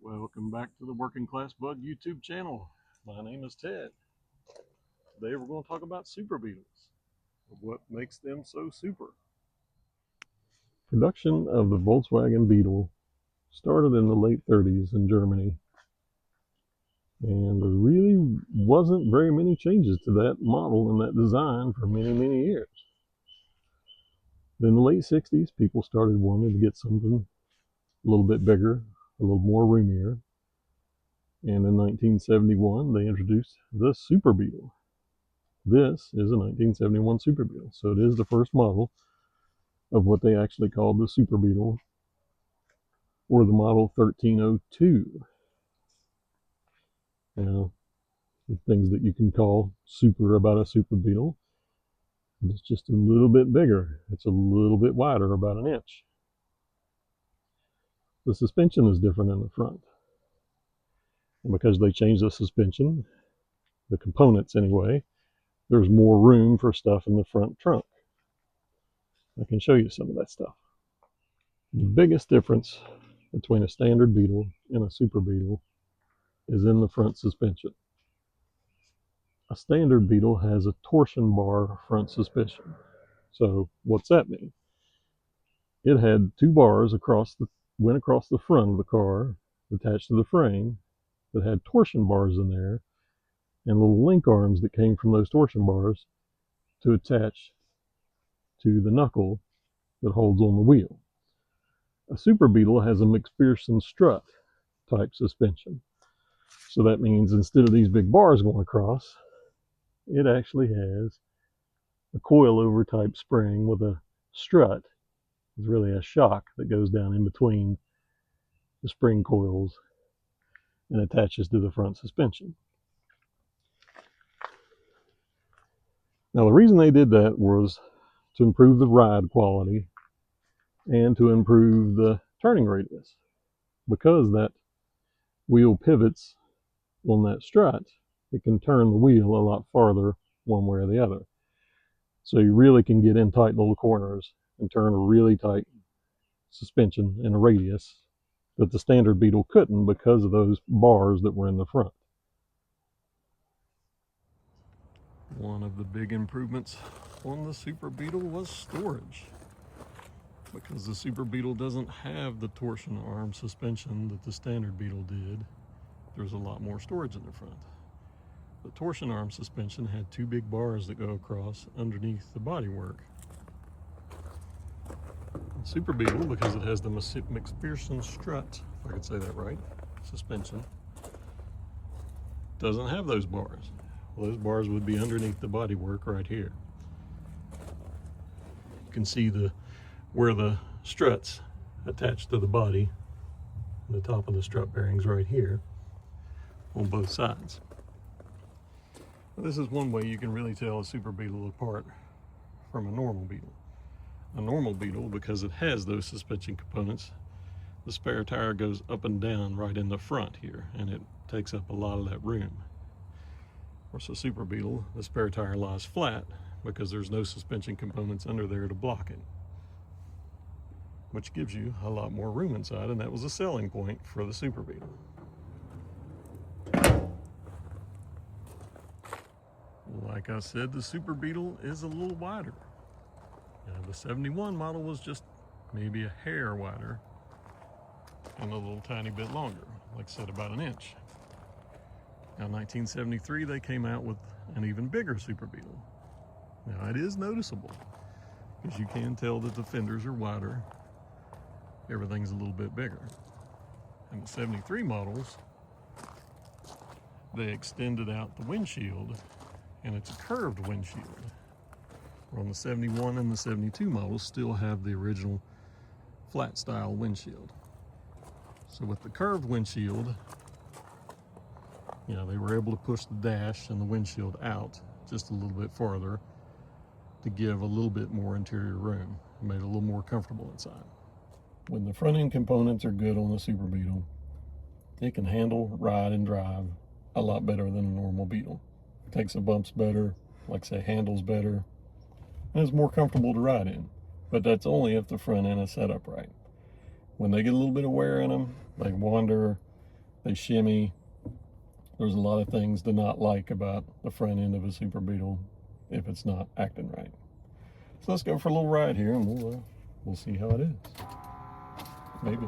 Welcome back to the Working Class Bug YouTube channel. My name is Ted. Today we're going to talk about Super Beetles, what makes them so super. Production of the Volkswagen Beetle started in the late 30s in Germany, and there really wasn't very many changes to that model and that design for many years. Then in the late 60s, people started wanting to get something a little bit bigger, a little more roomier. And in 1971, they introduced the Super Beetle. This is a 1971 Super Beetle, so it is the first model of what they actually called the Super Beetle, or the model 1302. Now, the things that you can call super about a Super Beetle, it's just a little bit bigger. It's a little bit wider, about an inch. The suspension is different in the front. And because they changed the suspension, the components anyway, there's more room for stuff in the front trunk. I can show you some of that stuff. The biggest difference between a standard Beetle and a Super Beetle is in the front suspension. A standard Beetle has a torsion bar front suspension. So what's that mean? It had two bars went across the front of the car, attached to the frame, that had torsion bars in there, and little link arms that came from those torsion bars to attach to the knuckle that holds on the wheel. A Super Beetle has a McPherson strut type suspension. So that means instead of these big bars going across, it actually has a coilover type spring with a strut. It's really a shock that goes down in between the spring coils and attaches to the front suspension. Now, the reason they did that was to improve the ride quality and to improve the turning radius. Because that wheel pivots on that strut, it can turn the wheel a lot farther one way or the other. So you really can get in tight little corners and turn a really tight suspension in a radius that the standard Beetle couldn't because of those bars that were in the front. One of the big improvements on the Super Beetle was storage. Because the Super Beetle doesn't have the torsion arm suspension that the standard Beetle did, there's a lot more storage in the front. The torsion arm suspension had two big bars that go across underneath the bodywork. The Super Beetle, because it has the McPherson strut, if I could say that right, suspension, doesn't have those bars. Well, those bars would be underneath the bodywork right here. You can see where the struts attach to the body, the top of the strut bearings right here on both sides. This is one way you can really tell a Super Beetle apart from a normal Beetle. A normal Beetle, because it has those suspension components, the spare tire goes up and down right in the front here, and it takes up a lot of that room. Of course, a Super Beetle, the spare tire lies flat because there's no suspension components under there to block it, which gives you a lot more room inside, and that was a selling point for the Super Beetle. Like I said, the Super Beetle is a little wider. The 71 model was just maybe a hair wider and a little tiny bit longer, like I said, about an inch. Now, in 1973, they came out with an even bigger Super Beetle. Now, it is noticeable, because you can tell that the fenders are wider. Everything's a little bit bigger. And the 73 models, they extended out the windshield, and it's a curved windshield. Where on the 71 and the 72 models still have the original flat style windshield. So with the curved windshield, they were able to push the dash and the windshield out just a little bit farther to give a little bit more interior room. It made it a little more comfortable inside. When the front end components are good on the Super Beetle, it can handle, ride, and drive a lot better than a normal Beetle. It takes the bumps better, like I say, handles better, and it's more comfortable to ride in. But that's only if the front end is set up right. When they get a little bit of wear in them, they wander, they shimmy. There's a lot of things to not like about the front end of a Super Beetle if it's not acting right. So let's go for a little ride here, and we'll see how it is. Maybe.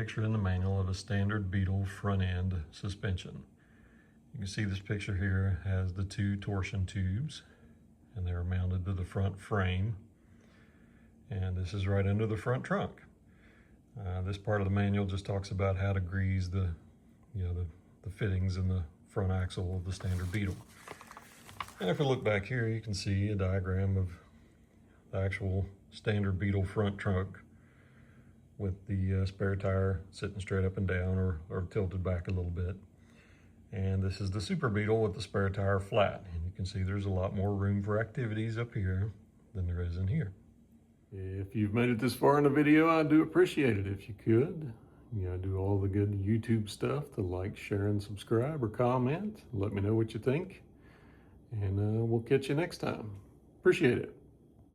picture in the manual of a standard Beetle front end suspension. You can see this picture here has the two torsion tubes, and they're mounted to the front frame. And this is right under the front trunk. This part of the manual just talks about how to grease the fittings in the front axle of the standard Beetle. And if you look back here, you can see a diagram of the actual standard Beetle front trunk with the spare tire sitting straight up and down or tilted back a little bit. And this is the Super Beetle with the spare tire flat. And you can see there's a lot more room for activities up here than there is in here. If you've made it this far in the video, I do appreciate it if you could. Do all the good YouTube stuff to like, share, and subscribe or comment. Let me know what you think. And we'll catch you next time. Appreciate it.